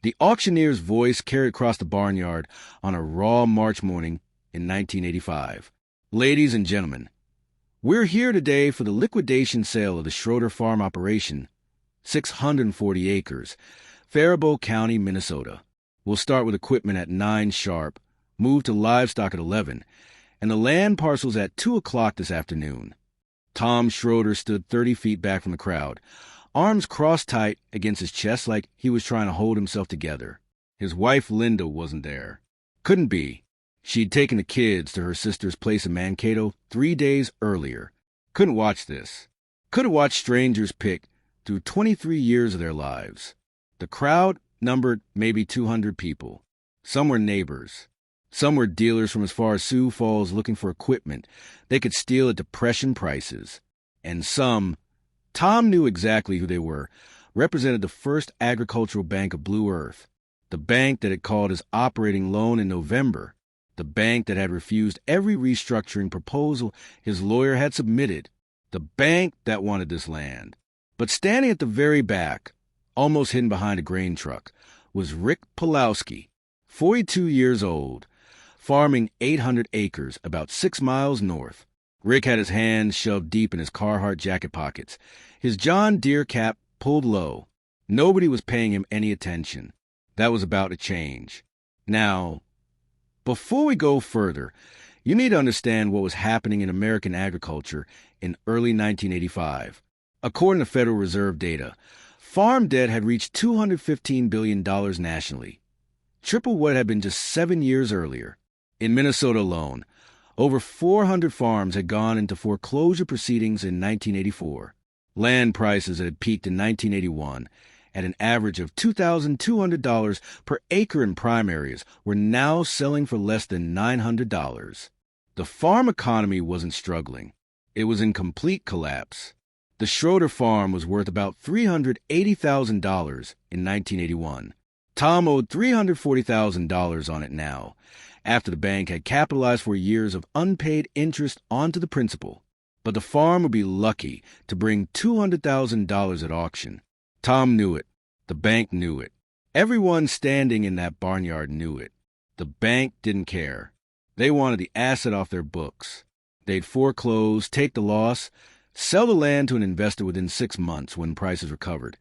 The auctioneer's voice carried across the barnyard on a raw March morning in 1985. Ladies and gentlemen, we're here today for the liquidation sale of the Schroeder Farm operation, 640 acres, Faribault County, Minnesota. We'll start with equipment at 9 sharp, move to livestock at 11, and the land parcels at 2 o'clock this afternoon. Tom Schroeder stood 30 feet back from the crowd, arms crossed tight against his chest like he was trying to hold himself together. His wife, Linda, wasn't there. Couldn't be. She'd taken the kids to her sister's place in Mankato 3 days earlier. Couldn't watch this. Could have watched strangers pick through 23 years of their lives. The crowd numbered maybe 200 people. Some were neighbors. Some were dealers from as far as Sioux Falls looking for equipment they could steal at depression prices. And some, Tom knew exactly who they were, represented the First Agricultural Bank of Blue Earth, the bank that had called his operating loan in November, the bank that had refused every restructuring proposal his lawyer had submitted, the bank that wanted this land. But standing at the very back, almost hidden behind a grain truck, was Rick Palowski, 42 years old, farming 800 acres about 6 miles north. Rick had his hands shoved deep in his Carhartt jacket pockets, his John Deere cap pulled low. Nobody was paying him any attention. That was about to change. Now, before we go further, you need to understand what was happening in American agriculture in early 1985. According to Federal Reserve data, farm debt had reached $215 billion nationally, triple what had been just 7 years earlier. In Minnesota alone, over 400 farms had gone into foreclosure proceedings in 1984. Land prices that had peaked in 1981 at an average of $2,200 per acre in prime areas were now selling for less than $900. The farm economy wasn't struggling. It was in complete collapse. The Schroeder farm was worth about $380,000 in 1981. Tom owed $340,000 on it now, after the bank had capitalized for years of unpaid interest onto the principal. But the farm would be lucky to bring $200,000 at auction. Tom knew it. The bank knew it. Everyone standing in that barnyard knew it. The bank didn't care. They wanted the asset off their books. They'd foreclose, take the loss, sell the land to an investor within 6 months when prices recovered,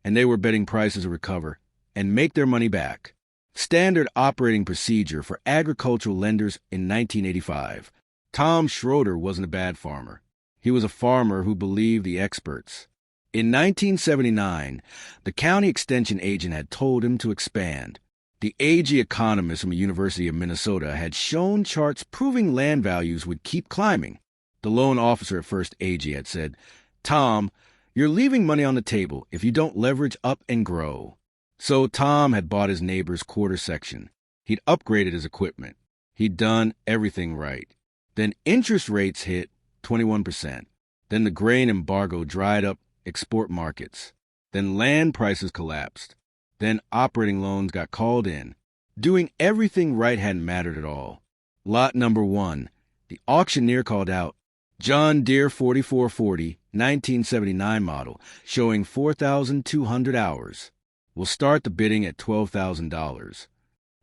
and they were betting prices would recover and make their money back. Standard operating procedure for agricultural lenders in 1985. Tom Schroeder wasn't a bad farmer. He was a farmer who believed the experts. In 1979, the county extension agent had told him to expand. The AG economist from the University of Minnesota had shown charts proving land values would keep climbing. The loan officer at First AG had said, "Tom, you're leaving money on the table if you don't leverage up and grow." So Tom had bought his neighbor's quarter section. He'd upgraded his equipment. He'd done everything right. Then interest rates hit 21%. Then the grain embargo dried up export markets. Then land prices collapsed. Then operating loans got called in. Doing everything right hadn't mattered at all. Lot number 1. The auctioneer called out, "John Deere 4440, 1979 model, showing 4,200 hours. We'll start the bidding at $12,000.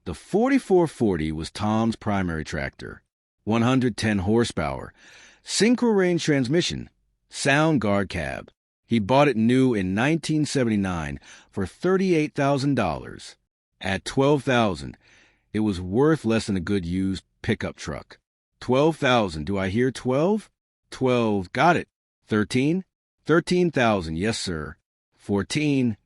The 4440 was Tom's primary tractor. 110 horsepower, synchro-range transmission, sound guard cab. He bought it new in 1979 for $38,000. At $12,000, it was worth less than a good used pickup truck. 12,000, do I hear 12? 12, got it. 13? 13,000, yes, sir. 14.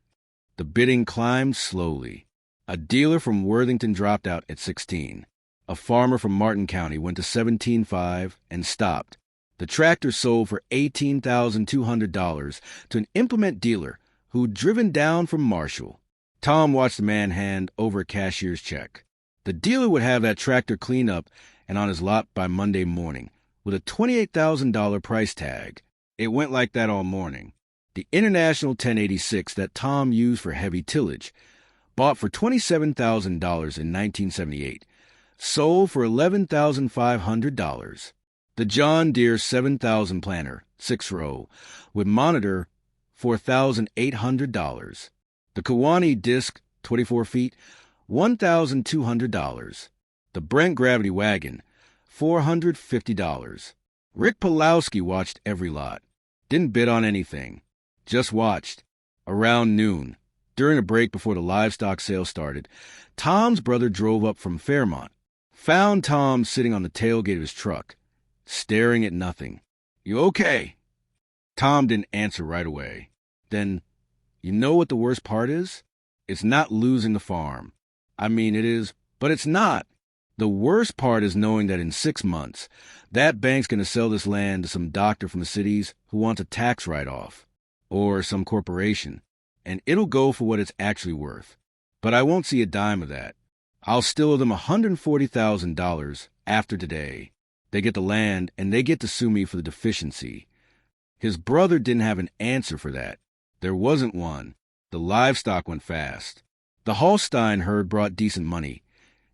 The bidding climbed slowly. A dealer from Worthington dropped out at 16. A farmer from Martin County went to 17.5 and stopped. The tractor sold for $18,200 to an implement dealer who'd driven down from Marshall. Tom watched the man hand over a cashier's check. The dealer would have that tractor cleaned up and on his lot by Monday morning with a $28,000 price tag. It went like that all morning. The International 1086 that Tom used for heavy tillage, bought for $27,000 in 1978, sold for $11,500. The John Deere 7000 planter, 6-row, with monitor, $4,800. The Kewanee disc 24 feet, $1,200. The Brent Gravity Wagon, $450. Rick Palowski watched every lot. Didn't bid on anything. Just watched. Around noon, during a break before the livestock sale started, Tom's brother drove up from Fairmont. Found Tom sitting on the tailgate of his truck, staring at nothing. "You okay?" Tom didn't answer right away. Then, you know what the worst part is? It's not losing the farm. I mean, it is, but it's not. The worst part is knowing that in 6 months, that bank's going to sell this land to some doctor from the cities who wants a tax write-off, or some corporation, and it'll go for what it's actually worth. But I won't see a dime of that. I'll still owe them $140,000 after today. They get the land, and they get to sue me for the deficiency. His brother didn't have an answer for that. There wasn't one. The livestock went fast. The Holstein herd brought decent money.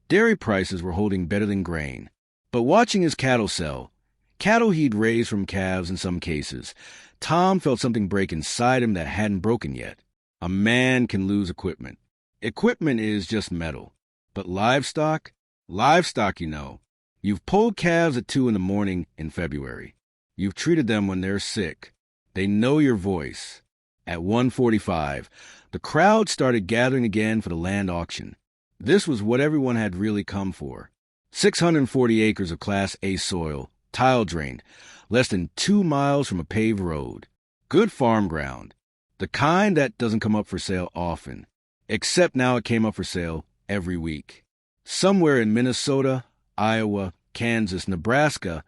Dairy prices were holding better than grain. But watching his cattle sell, cattle he'd raised from calves in some cases, Tom felt something break inside him that hadn't broken yet. A man can lose equipment. Equipment is just metal. But livestock? Livestock, you know. You've pulled calves at 2 in the morning in February. You've treated them when they're sick. They know your voice. At 1:45, the crowd started gathering again for the land auction. This was what everyone had really come for. 640 acres of Class A soil, tile drained, less than 2 miles from a paved road. Good farm ground. The kind that doesn't come up for sale often. Except now it came up for sale every week. Somewhere in Minnesota, Iowa, Kansas, Nebraska,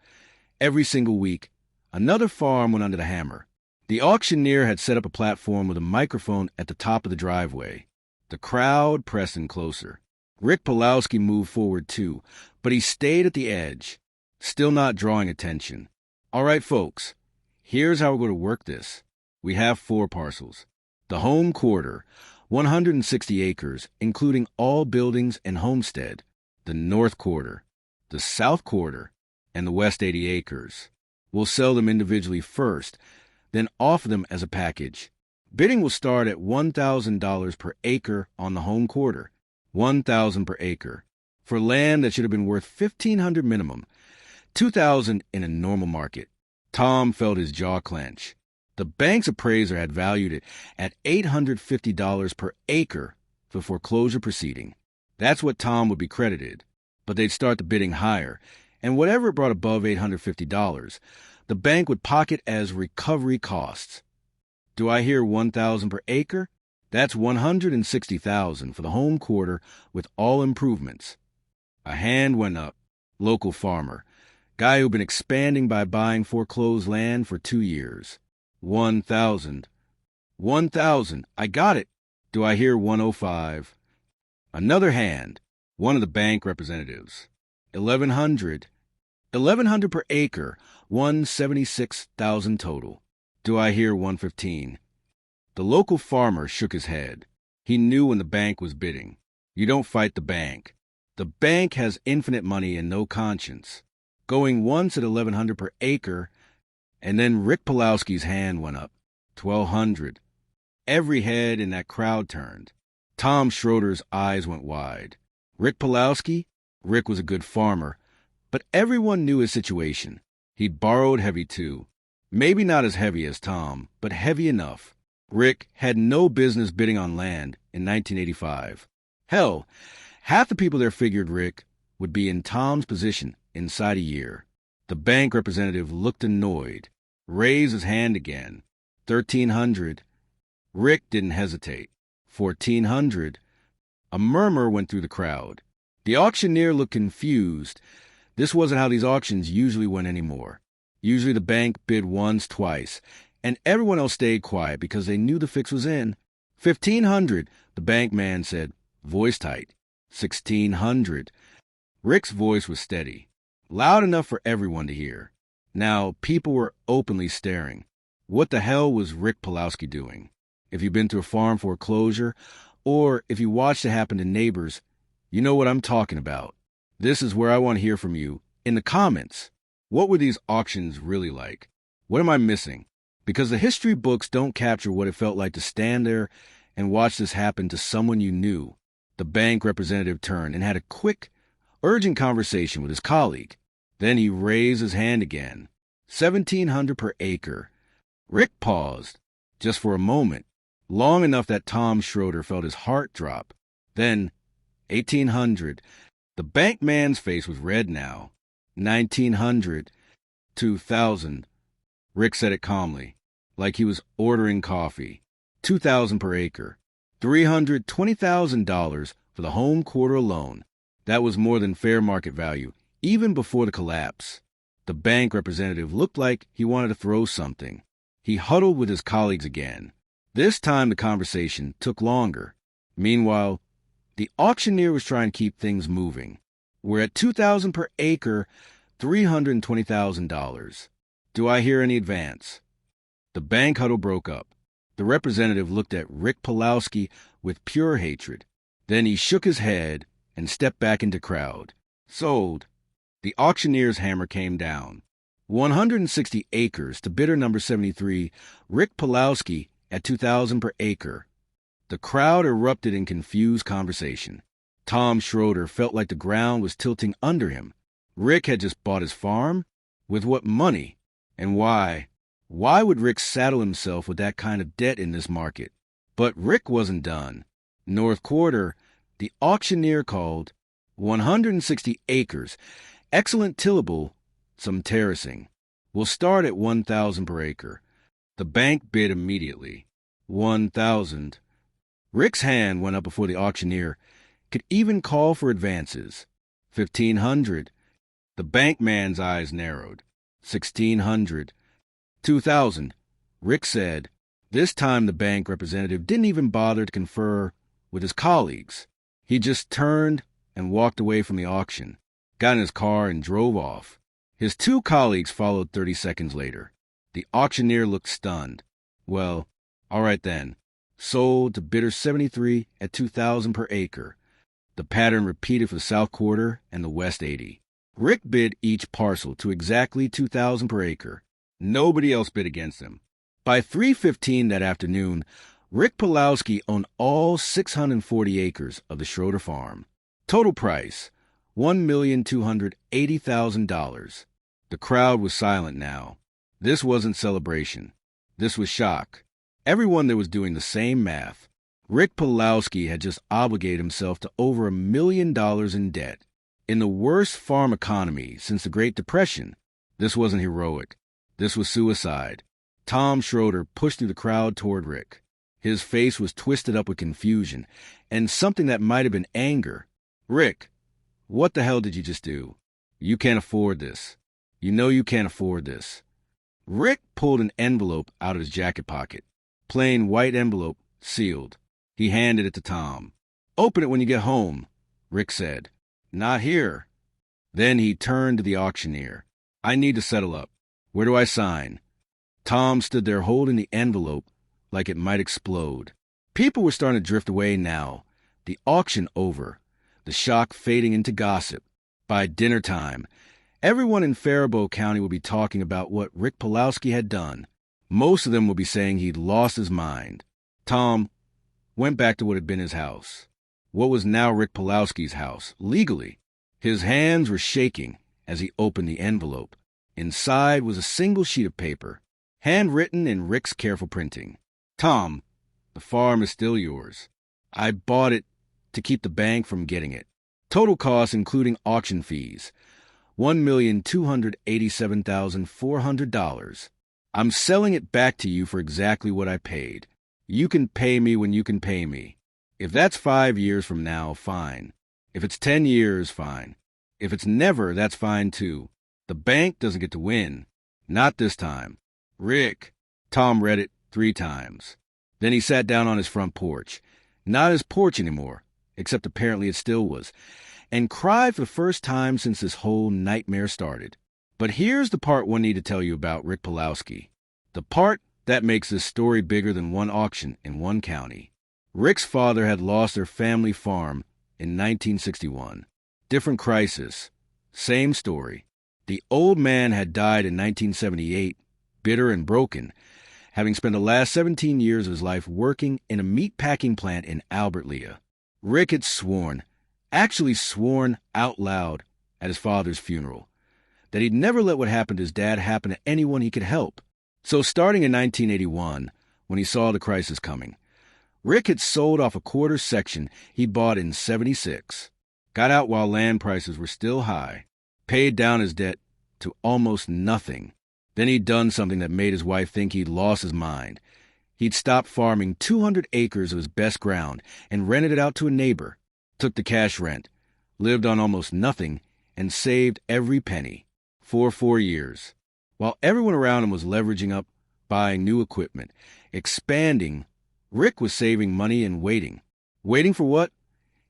every single week, another farm went under the hammer. The auctioneer had set up a platform with a microphone at the top of the driveway. The crowd pressed in closer. Rick Palowski moved forward too, but he stayed at the edge, still not drawing attention. "All right, folks, here's how we're going to work this. We have 4 parcels. The home quarter, 160 acres, including all buildings and homestead. The north quarter, the south quarter, and the west 80 acres. We'll sell them individually first, then offer them as a package. Bidding will start at $1,000 per acre on the home quarter, $1,000 per acre, for land that should have been worth $1,500 minimum, $2,000 in a normal market." Tom felt his jaw clench. The bank's appraiser had valued it at $850 per acre for foreclosure proceeding. That's what Tom would be credited, but they'd start the bidding higher, and whatever it brought above $850, the bank would pocket as recovery costs. Do I hear $1,000 per acre? That's $160,000 for the home quarter with all improvements. A hand went up. Local farmer. Guy who'd been expanding by buying foreclosed land for 2 years. $1,000. $1,000. I got it. Do I hear $105? Another hand. One of the bank representatives. $1,100. $1,100 per acre. $176,000 total. Do I hear $115? The local farmer shook his head. He knew when the bank was bidding. You don't fight the bank. The bank has infinite money and no conscience. Going once at $1,100 per acre, and then Rick Palowski's hand went up. $1,200. Every head in that crowd turned. Tom Schroeder's eyes went wide. Rick Palowski? Rick was a good farmer, but everyone knew his situation. He'd borrowed heavy too. Maybe not as heavy as Tom, but heavy enough. Rick had no business bidding on land in 1985. Hell, half the people there figured Rick would be in Tom's position inside a year. The bank representative looked annoyed, raised his hand again. $1,300. Rick didn't hesitate. $1,400. A murmur went through the crowd. The auctioneer looked confused. This wasn't how these auctions usually went anymore. Usually the bank bid once, twice, and everyone else stayed quiet because they knew the fix was in. $1,500, the bank man said, voice tight. $1,600. Rick's voice was steady, loud enough for everyone to hear. Now, people were openly staring. What the hell was Rick Palowski doing? If you've been to a farm foreclosure, or if you watched it happen to neighbors, you know what I'm talking about. This is where I want to hear from you, in the comments. What were these auctions really like? What am I missing? Because the history books don't capture what it felt like to stand there and watch this happen to someone you knew? The bank representative turned and had a quick, urgent conversation with his colleague. Then he raised his hand again. 1,700 per acre. Rick paused, just for a moment, long enough that Tom Schroeder felt his heart drop. Then, 1,800. The bank man's face was red now. 1,900. 2,000. Rick said it calmly, like he was ordering coffee. 2,000 per acre. $320,000 for the home quarter alone. That was more than fair market value, even before the collapse. The bank representative looked like he wanted to throw something. He huddled with his colleagues again. This time the conversation took longer. Meanwhile, the auctioneer was trying to keep things moving. We're at $2,000 per acre, $320,000. Do I hear any advance? The bank huddle broke up. The representative looked at Rick Palowski with pure hatred. Then he shook his head and stepped back into crowd. Sold. The auctioneer's hammer came down. 160 acres to bidder number 73, Rick Palowski at $2,000 per acre. The crowd erupted in confused conversation. Tom Schroeder felt like the ground was tilting under him. Rick had just bought his farm? With what money? And why? Why would Rick saddle himself with that kind of debt in this market? But Rick wasn't done. North Quarter, the auctioneer called. 160 acres. Excellent tillable, some terracing. We'll start at 1,000 per acre. The bank bid immediately. 1,000. Rick's hand went up before the auctioneer could even call for advances. 1,500. The bank man's eyes narrowed. 1,600. 2,000. Rick said. This time the bank representative didn't even bother to confer with his colleagues. He just turned and walked away from the auction, got in his car and drove off. His two colleagues followed 30 seconds later. The auctioneer looked stunned. Well, all right then. Sold to bidder 73 at 2,000 per acre. The pattern repeated for the South Quarter and the West 80. Rick bid each parcel to exactly 2,000 per acre. Nobody else bid against him. By 3:15 that afternoon, Rick Palowski owned all 640 acres of the Schroeder farm. Total price, $1,280,000. The crowd was silent now. This wasn't celebration. This was shock. Everyone there was doing the same math. Rick Palowski had just obligated himself to over $1 million in debt. In the worst farm economy since the Great Depression, this wasn't heroic. This was suicide. Tom Schroeder pushed through the crowd toward Rick. His face was twisted up with confusion and something that might have been anger. Rick, what the hell did you just do? You can't afford this. You know you can't afford this. Rick pulled an envelope out of his jacket pocket. Plain white envelope, sealed. He handed it to Tom. Open it when you get home, Rick said. Not here. Then he turned to the auctioneer. I need to settle up. Where do I sign? Tom stood there holding the envelope like it might explode. People were starting to drift away now. The auction over. The shock fading into gossip. By dinner time, everyone in Faribault County would be talking about what Rick Palowski had done. Most of them would be saying he'd lost his mind. Tom went back to what had been his house. What was now Rick Palowski's house, legally. His hands were shaking as he opened the envelope. Inside was a single sheet of paper, handwritten in Rick's careful printing. Tom, the farm is still yours. I bought it to keep the bank from getting it. Total cost, including auction fees, $1,287,400. I'm selling it back to you for exactly what I paid. You can pay me when you can pay me. If that's 5 years from now, fine. If it's 10 years, fine. If it's never, that's fine too. The bank doesn't get to win. Not this time. Rick. Tom read it 3 times. Then he sat down on his front porch. Not his porch anymore, except apparently it still was, and cried for the first time since this whole nightmare started. But here's the part one need to tell you about Rick Palowski. The part that makes this story bigger than one auction in one county. Rick's father had lost their family farm in 1961. Different crisis. Same story. The old man had died in 1978, bitter and broken, having spent the last 17 years of his life working in a meat-packing plant in Albert Lea. Rick had actually sworn out loud at his father's funeral, that he'd never let what happened to his dad happen to anyone he could help. So starting in 1981, when he saw the crisis coming, Rick had sold off a quarter section he bought in '76, got out while land prices were still high, paid down his debt to almost nothing. Then he'd done something that made his wife think he'd lost his mind. He'd stopped farming 200 acres of his best ground and rented it out to a neighbor, took the cash rent, lived on almost nothing, and saved every penny for 4 years. While everyone around him was leveraging up, buying new equipment, expanding, Rick was saving money and waiting. Waiting for what?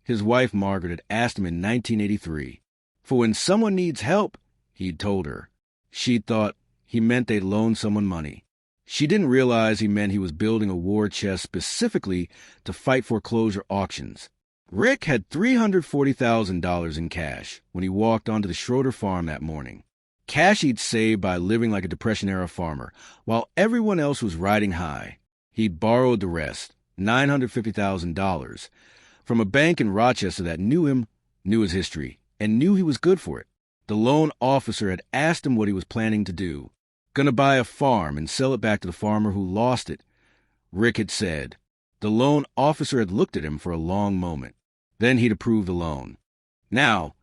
His wife, Margaret, had asked him in 1983. For when someone needs help, he'd told her. She thought he meant they'd loan someone money. She didn't realize he meant he was building a war chest specifically to fight foreclosure auctions. Rick had $340,000 in cash when he walked onto the Schroeder farm that morning. Cash he'd saved by living like a Depression-era farmer, while everyone else was riding high. He'd borrowed the rest, $950,000, from a bank in Rochester that knew him, knew his history, and knew he was good for it. The loan officer had asked him what he was planning to do. Gonna buy a farm and sell it back to the farmer who lost it, Rick had said. The loan officer had looked at him for a long moment. Then he'd approved the loan. Now,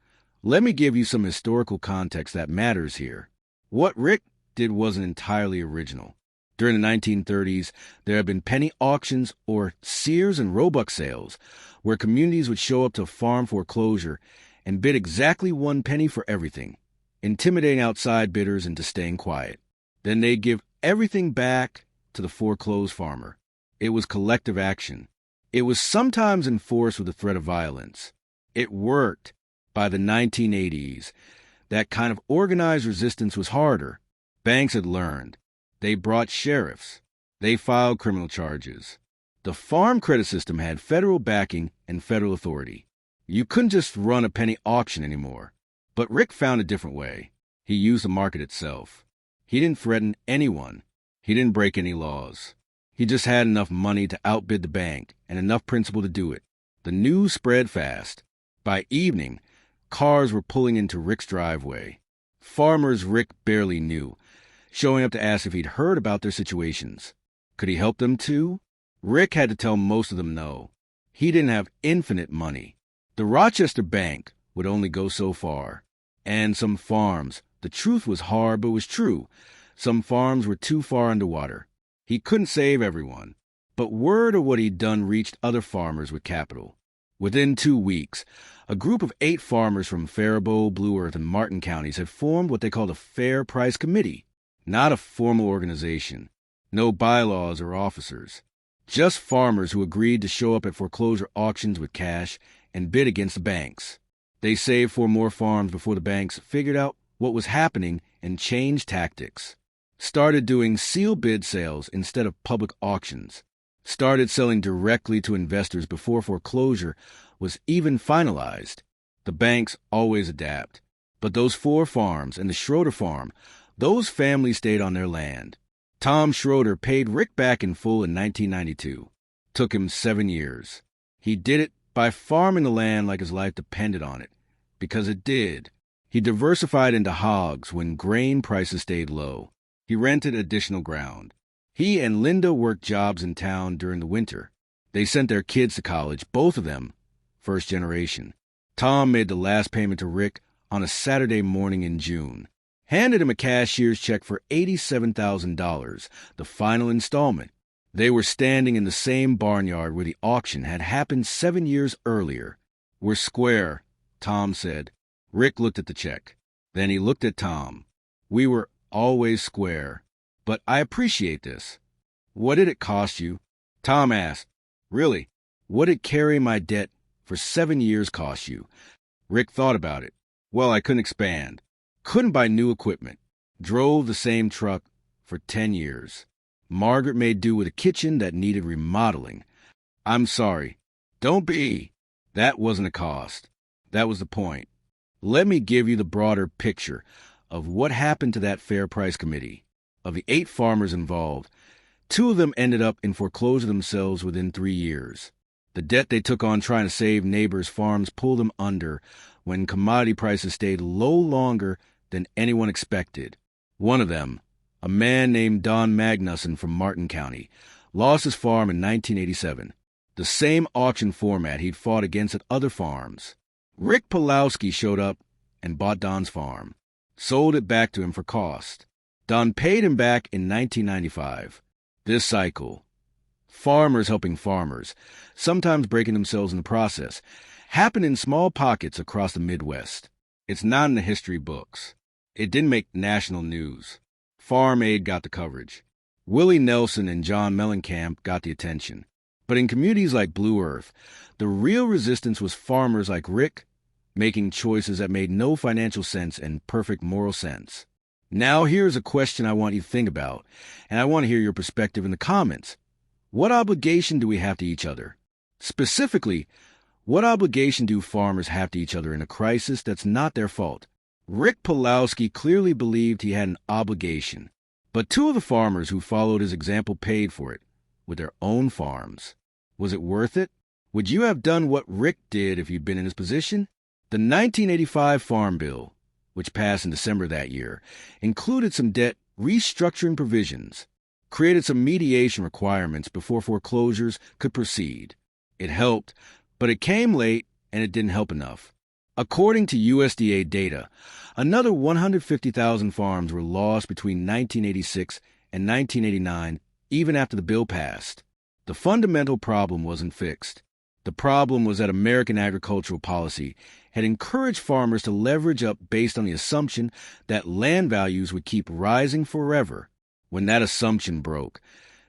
let me give you some historical context that matters here. What Rick did wasn't entirely original. During the 1930s, there had been penny auctions or Sears and Roebuck sales, where communities would show up to a farm foreclosure and bid exactly 1 penny for everything, intimidating outside bidders into staying quiet. Then they'd give everything back to the foreclosed farmer. It was collective action. It was sometimes enforced with the threat of violence. It worked. By the 1980s, that kind of organized resistance was harder. Banks had learned. They brought sheriffs. They filed criminal charges. The farm credit system had federal backing and federal authority. You couldn't just run a penny auction anymore. But Rick found a different way. He used the market itself. He didn't threaten anyone. He didn't break any laws. He just had enough money to outbid the bank and enough principle to do it. The news spread fast. By evening, cars were pulling into Rick's driveway. Farmers Rick barely knew, showing up to ask if he'd heard about their situations. Could he help them too? Rick had to tell most of them no. He didn't have infinite money. The Rochester Bank would only go so far. And some farms, the truth was hard but was true, some farms were too far underwater. He couldn't save everyone. But word of what he'd done reached other farmers with capital. Within 2 weeks, a group of 8 farmers from Faribault, Blue Earth, and Martin counties had formed what they called a Fair Price Committee. Not a formal organization. No bylaws or officers. Just farmers who agreed to show up at foreclosure auctions with cash and bid against the banks. They saved 4 more farms before the banks figured out what was happening and changed tactics. Started doing sealed bid sales instead of public auctions. Started selling directly to investors before foreclosure was even finalized. The banks always adapt. But those 4 farms and the Schroeder farm, those families stayed on their land. Tom Schroeder paid Rick back in full in 1992. Took him 7 years. He did it by farming the land like his life depended on it. Because it did. He diversified into hogs when grain prices stayed low. He rented additional ground. He and Linda worked jobs in town during the winter. They sent their kids to college, both of them, first generation. Tom made the last payment to Rick on a Saturday morning in June. Handed him a cashier's check for $87,000, the final installment. They were standing in the same barnyard where the auction had happened 7 years earlier. "We're square," Tom said. Rick looked at the check. Then he looked at Tom. "We were always square. But I appreciate this. What did it cost you?" Tom asked. "Really, what did carrying my debt for 7 years cost you?" Rick thought about it. "Well, I couldn't expand. Couldn't buy new equipment. Drove the same truck for 10 years. Margaret made do with a kitchen that needed remodeling. I'm sorry. Don't be. That wasn't a cost. That was the point. Let me give you the broader picture of what happened to that Fair Price Committee. Of the 8 farmers involved, Two of them ended up in foreclosure themselves within 3 years. The debt they took on trying to save neighbors' farms pulled them under when commodity prices stayed low longer than anyone expected. One of them, a man named Don Magnuson from Martin County, lost his farm in 1987. The same auction format he'd fought against at other farms. Rick Palowski showed up and bought Don's farm, sold it back to him for cost. Don paid him back in 1995. This cycle, farmers helping farmers, sometimes breaking themselves in the process, happened in small pockets across the Midwest. It's not in the history books. It didn't make national news. Farm Aid got the coverage. Willie Nelson and John Mellencamp got the attention. But in communities like Blue Earth, the real resistance was farmers like Rick making choices that made no financial sense and perfect moral sense. Now here's a question I want you to think about, and I want to hear your perspective in the comments. What obligation do we have to each other? Specifically, what obligation do farmers have to each other in a crisis that's not their fault? Rick Palowski clearly believed he had an obligation, but two of the farmers who followed his example paid for it with their own farms. Was it worth it? Would you have done what Rick did if you'd been in his position? The 1985 Farm Bill, which passed in December that year, included some debt restructuring provisions, created some mediation requirements before foreclosures could proceed. It helped, but it came late and it didn't help enough. According to USDA data, another 150,000 farms were lost between 1986 and 1989, even after the bill passed. The fundamental problem wasn't fixed. The problem was that American agricultural policy had encouraged farmers to leverage up based on the assumption that land values would keep rising forever. When that assumption broke,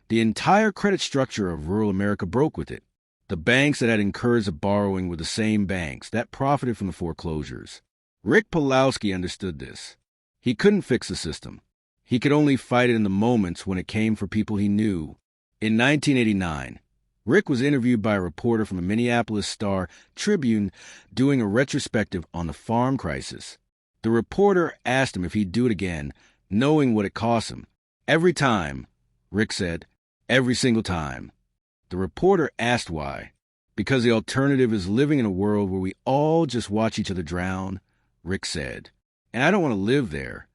the entire credit structure of rural America broke with it. The banks that had encouraged the borrowing were the same banks that profited from the foreclosures. Rick Palowski understood this. He couldn't fix the system. He could only fight it in the moments when it came for people he knew. In 1989, Rick was interviewed by a reporter from the Minneapolis Star-Tribune doing a retrospective on the farm crisis. The reporter asked him if he'd do it again, knowing what it cost him. Every time, Rick said, every single time. The reporter asked why. Because the alternative is living in a world where we all just watch each other drown, Rick said. And I don't want to live there.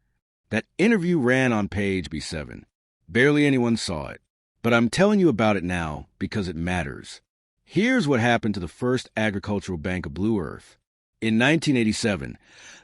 That interview ran on page B7. Barely anyone saw it. But I'm telling you about it now because it matters. Here's what happened to the First Agricultural Bank of Blue Earth. In 1987,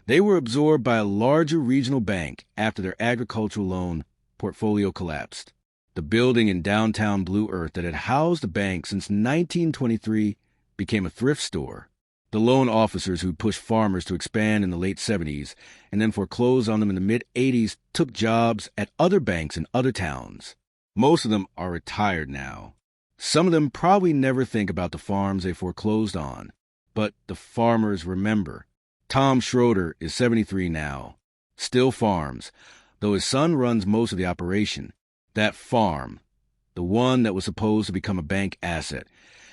they were absorbed by a larger regional bank after their agricultural loan portfolio collapsed. The building in downtown Blue Earth that had housed the bank since 1923 became a thrift store. The loan officers who pushed farmers to expand in the late 70s and then foreclosed on them in the mid-80s took jobs at other banks in other towns. Most of them are retired now. Some of them probably never think about the farms they foreclosed on. But the farmers remember. Tom Schroeder is 73 now. Still farms, though his son runs most of the operation. That farm, the one that was supposed to become a bank asset,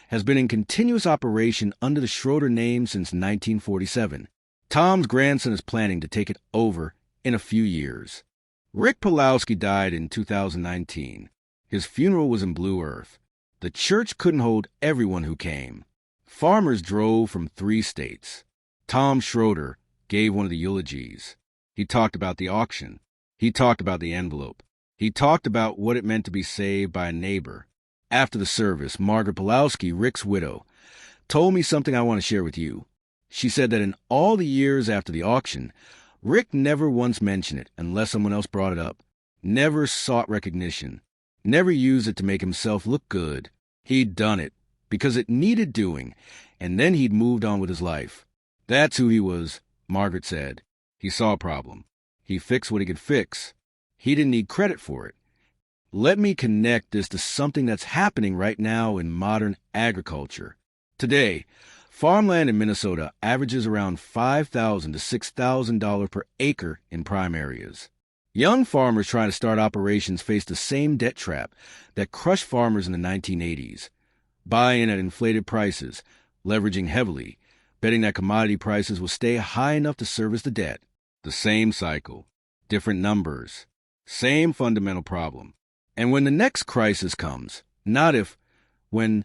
has been in continuous operation under the Schroeder name since 1947. Tom's grandson is planning to take it over in a few years. Rick Palowski died in 2019. His funeral was in Blue Earth. The church couldn't hold everyone who came. Farmers drove from 3 states. Tom Schroeder gave one of the eulogies. He talked about the auction. He talked about the envelope. He talked about what it meant to be saved by a neighbor. After the service, Margaret Palowski, Rick's widow, told me something I want to share with you. She said that in all the years after the auction, Rick never once mentioned it unless someone else brought it up. Never sought recognition. Never used it to make himself look good. He'd done it because it needed doing, and then he'd moved on with his life. That's who he was, Margaret said. He saw a problem. He fixed what he could fix. He didn't need credit for it. Let me connect this to something that's happening right now in modern agriculture. Today, farmland in Minnesota averages around $5,000 to $6,000 per acre in prime areas. Young farmers trying to start operations face the same debt trap that crushed farmers in the 1980s. Buy in at inflated prices, leveraging heavily, betting that commodity prices will stay high enough to service the debt. The same cycle, different numbers, same fundamental problem. And when the next crisis comes, not if, when,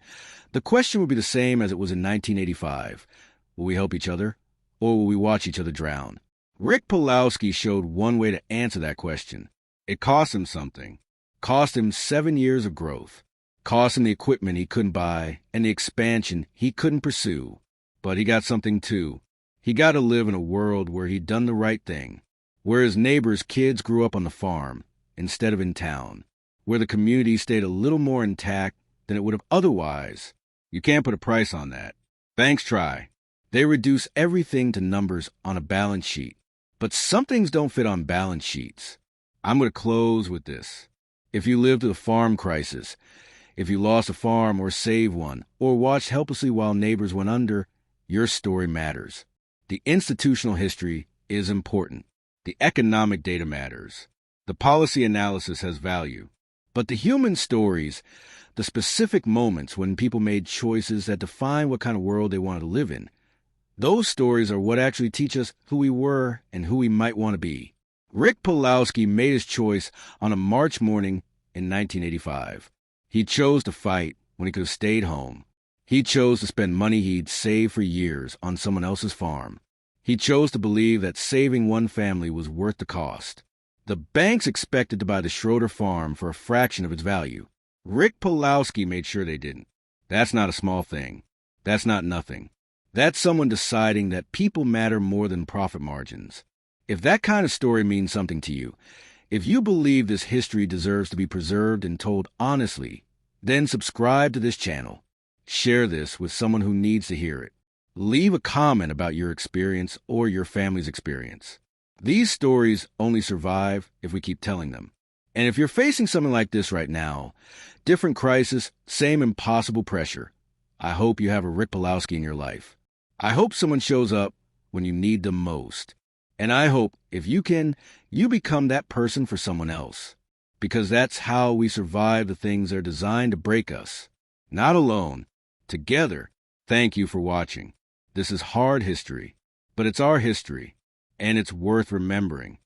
the question will be the same as it was in 1985. Will we help each other, or will we watch each other drown? Rick Palowski showed one way to answer that question. It cost him something. Cost him 7 years of growth. Cost him the equipment he couldn't buy and the expansion he couldn't pursue. But he got something too. He got to live in a world where he'd done the right thing, where his neighbors' kids grew up on the farm instead of in town, where the community stayed a little more intact than it would have otherwise. You can't put a price on that. Banks try. They reduce everything to numbers on a balance sheet. But some things don't fit on balance sheets. I'm going to close with this. If you lived through the farm crisis, if you lost a farm or saved one, or watched helplessly while neighbors went under, your story matters. The institutional history is important. The economic data matters. The policy analysis has value. But the human stories, the specific moments when people made choices that define what kind of world they wanted to live in, those stories are what actually teach us who we were and who we might want to be. Rick Palowski made his choice on a March morning in 1985. He chose to fight when he could have stayed home. He chose to spend money he'd saved for years on someone else's farm. He chose to believe that saving one family was worth the cost. The banks expected to buy the Schroeder farm for a fraction of its value. Rick Palowski made sure they didn't. That's not a small thing. That's not nothing. That's someone deciding that people matter more than profit margins. If that kind of story means something to you, if you believe this history deserves to be preserved and told honestly, then subscribe to this channel. Share this with someone who needs to hear it. Leave a comment about your experience or your family's experience. These stories only survive if we keep telling them. And if you're facing something like this right now, different crisis, same impossible pressure, I hope you have a Rick Palowski in your life. I hope someone shows up when you need them most. And I hope, if you can, you become that person for someone else. Because that's how we survive the things that are designed to break us. Not alone. Together. Thank you for watching. This is hard history, but it's our history, and it's worth remembering.